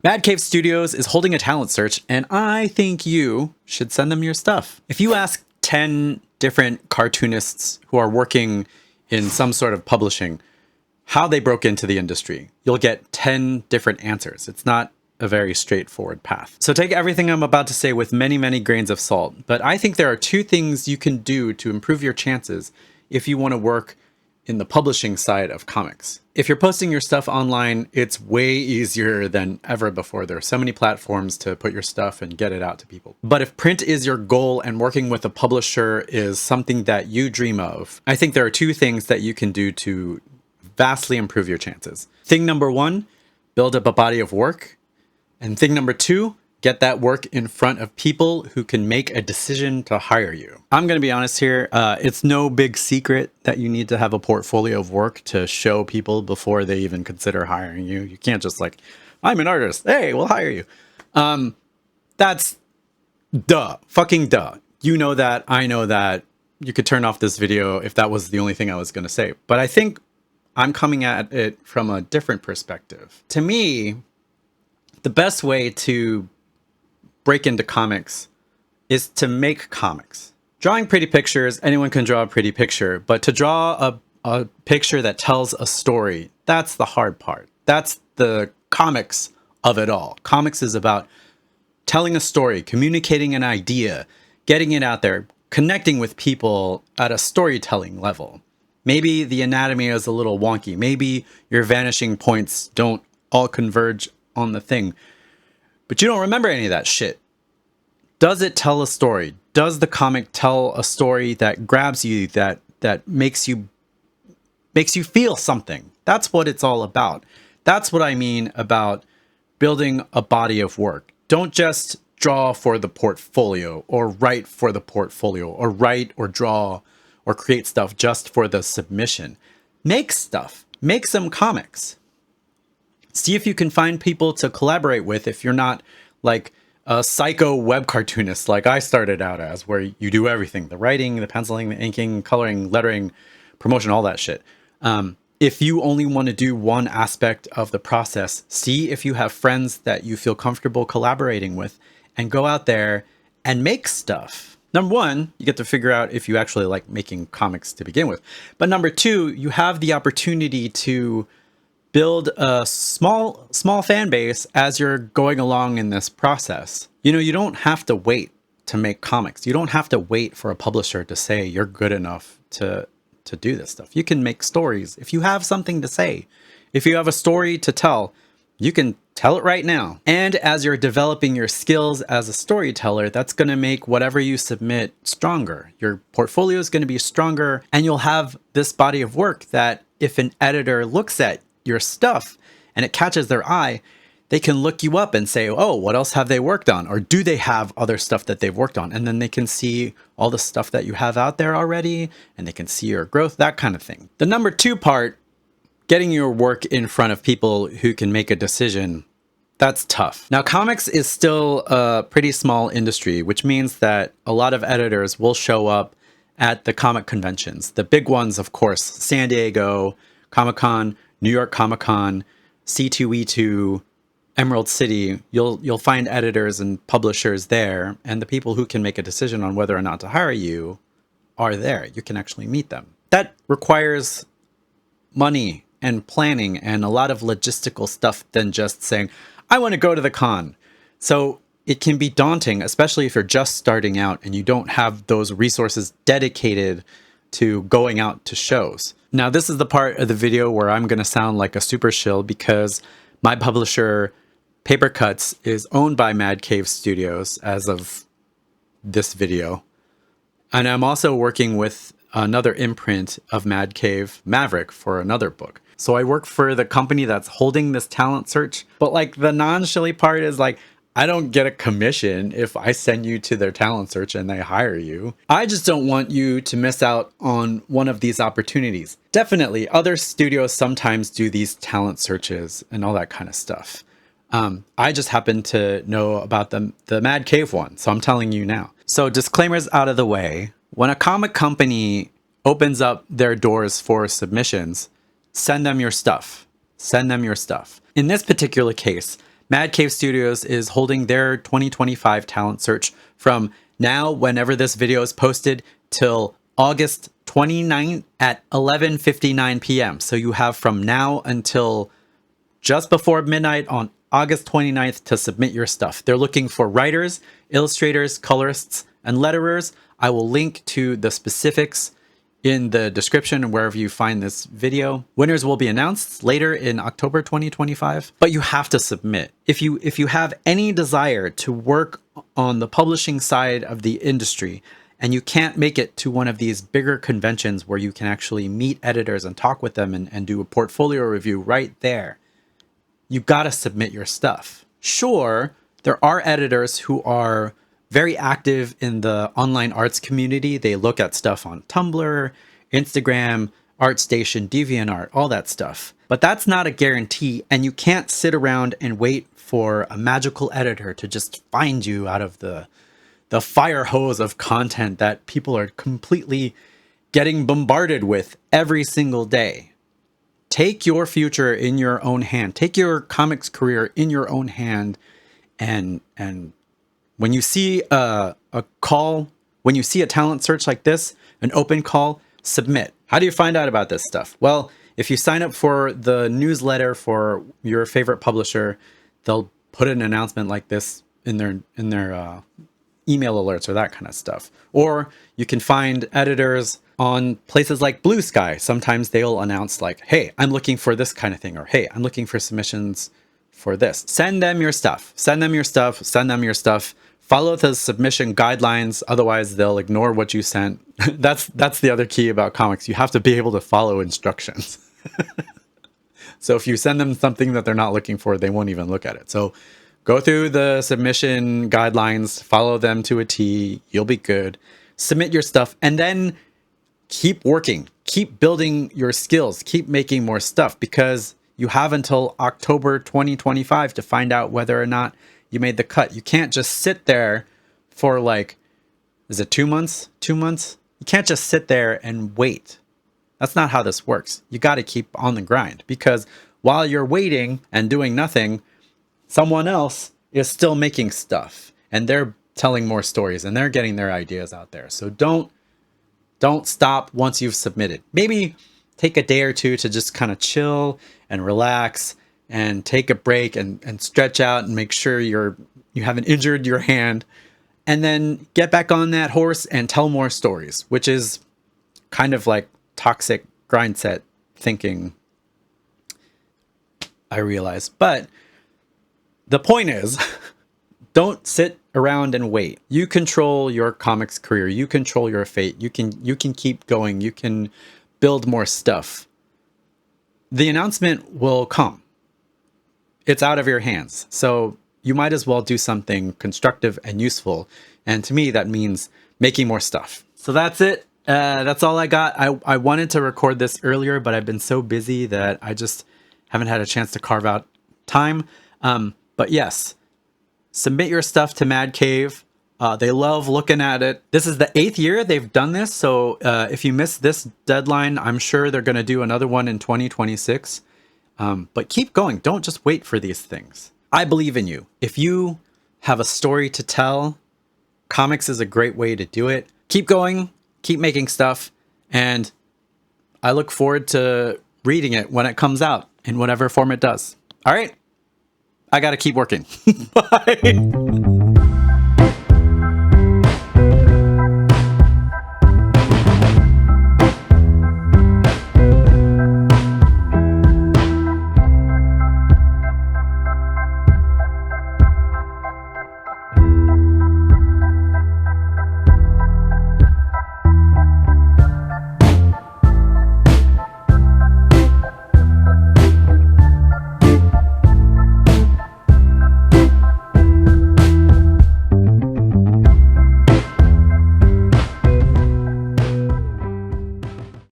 Mad Cave Studios is holding a talent search, and I think you should send them your stuff. If you ask 10 different cartoonists who are working in some sort of publishing how they broke into the industry, you'll get 10 different answers. It's not a very straightforward path. So take everything I'm about to say with many, many grains of salt. But I think there are two things you can do to improve your chances if you want to work in the publishing side of comics. If you're posting your stuff online, it's way easier than ever before. There are so many platforms to put your stuff and get it out to people. But if print is your goal and working with a publisher is something that you dream of, I think there are two things that you can do to vastly improve your chances. Thing number one, build up a body of work. And thing number two, get that work in front of people who can make a decision to hire you. I'm going to be honest here. It's no big secret that you need to have a portfolio of work to show people before they even consider hiring you. You can't just like, I'm an artist. Hey, we'll hire you. That's duh. Fucking duh. You know that. I know that. You could turn off this video if that was the only thing I was going to say. But I think I'm coming at it from a different perspective. To me, the best way to break into comics is to make comics. Drawing pretty pictures, anyone can draw a pretty picture, but to draw a picture that tells a story, that's the hard part. That's the comics of it all. Comics is about telling a story, communicating an idea, getting it out there, connecting with people at a storytelling level. Maybe the anatomy is a little wonky. Maybe your vanishing points don't all converge on the thing, but you don't remember any of that shit. Does it tell a story? Does the comic tell a story that grabs you, that makes you feel something? That's what it's all about. That's what I mean about building a body of work. Don't just draw for the portfolio or write for the portfolio or write or draw or create stuff just for the submission. Make stuff. Make some comics. See if you can find people to collaborate with if you're not like a psycho web cartoonist like I started out as, where you do everything. The writing, the penciling, the inking, coloring, lettering, promotion, all that shit. If you only want to do one aspect of the process, see if you have friends that you feel comfortable collaborating with and go out there and make stuff. Number one, you get to figure out if you actually like making comics to begin with. But number two, you have the opportunity to build a small fan base as you're going along in this process. You know, you don't have to wait to make comics. You don't have to wait for a publisher to say you're good enough to do this stuff. You can make stories. If you have something to say, if you have a story to tell, you can tell it right now. And as you're developing your skills as a storyteller, that's going to make whatever you submit stronger. Your portfolio is going to be stronger, and you'll have this body of work that if an editor looks at your stuff and it catches their eye, they can look you up and say, oh, what else have they worked on? Or do they have other stuff that they've worked on? And then they can see all the stuff that you have out there already, and they can see your growth, that kind of thing. The number two part, getting your work in front of people who can make a decision, that's tough. Now, comics is still a pretty small industry, which means that a lot of editors will show up at the comic conventions. The big ones, of course, San Diego Comic-Con, New York Comic-Con, C2E2, Emerald City. You'll find editors and publishers there, and the people who can make a decision on whether or not to hire you are there. You can actually meet them. That requires money and planning and a lot of logistical stuff than just saying, I want to go to the con. So it can be daunting, especially if you're just starting out and you don't have those resources dedicated to going out to shows. Now, this is the part of the video where I'm going to sound like a super shill because my publisher, Paper Cuts, is owned by Mad Cave Studios as of this video. And I'm also working with another imprint of Mad Cave, Maverick, for another book. So I work for the company that's holding this talent search. But like the non-shilly part is like, I don't get a commission if I send you to their talent search and they hire you. I just don't want you to miss out on one of these opportunities. Definitely, other studios sometimes do these talent searches and all that kind of stuff. I just happen to know about the Mad Cave one, so I'm telling you now. So disclaimers out of the way. When a comic company opens up their doors for submissions, send them your stuff. Send them your stuff. In this particular case, Mad Cave Studios is holding their 2025 talent search from now, whenever this video is posted, till August 29th at 11:59 p.m. So you have from now until just before midnight on August 29th to submit your stuff. They're looking for writers, illustrators, colorists, and letterers. I will link to the specifics in the description and wherever you find this video. Winners will be announced later in October 2025, but you have to submit. If you have any desire to work on the publishing side of the industry and you can't make it to one of these bigger conventions where you can actually meet editors and talk with them and do a portfolio review right there, you gotta submit your stuff. Sure, there are editors who are very active in the online arts community. They look at stuff on Tumblr, Instagram, ArtStation, DeviantArt, all that stuff. But that's not a guarantee, and you can't sit around and wait for a magical editor to just find you out of the fire hose of content that people are completely getting bombarded with every single day. Take your future in your own hand. Take your comics career in your own hand, and when you see a call, when you see a talent search like this, an open call, submit. How do you find out about this stuff? Well, if you sign up for the newsletter for your favorite publisher, they'll put an announcement like this in their email alerts or that kind of stuff. Or you can find editors on places like Blue Sky. Sometimes they'll announce like, hey, I'm looking for this kind of thing, or hey, I'm looking for submissions for this. Send them your stuff. Send them your stuff. Send them your stuff. Follow the submission guidelines, otherwise they'll ignore what you sent. That's the other key about comics. You have to be able to follow instructions. So if you send them something that they're not looking for, they won't even look at it. So go through the submission guidelines, follow them to a T, you'll be good. Submit your stuff, and then keep working. Keep building your skills. Keep making more stuff, because you have until October 2025 to find out whether or not you made the cut. You can't just sit there for like, is it 2 months? 2 months? You can't just sit there and wait. That's not how this works. You got to keep on the grind, because while you're waiting and doing nothing, someone else is still making stuff and they're telling more stories and they're getting their ideas out there. So don't stop once you've submitted. Maybe take a day or two to just kind of chill and relax and take a break and stretch out and make sure you haven't injured your hand, and then get back on that horse and tell more stories, which is kind of like toxic grind set thinking, I realize. But the point is, don't sit around and wait. You control your comics career. You control your fate. You can keep going. You can build more stuff. The announcement will come. It's out of your hands. So you might as well do something constructive and useful. And to me, that means making more stuff. So that's it. That's all I got. I wanted to record this earlier, but I've been so busy that I just haven't had a chance to carve out time. But yes, submit your stuff to Mad Cave. They love looking at it. This is the 8th year they've done this. So if you miss this deadline, I'm sure they're going to do another one in 2026. But keep going. Don't just wait for these things. I believe in you. If you have a story to tell, comics is a great way to do it. Keep going. Keep making stuff. And I look forward to reading it when it comes out in whatever form it does. All right. I got to keep working. Bye.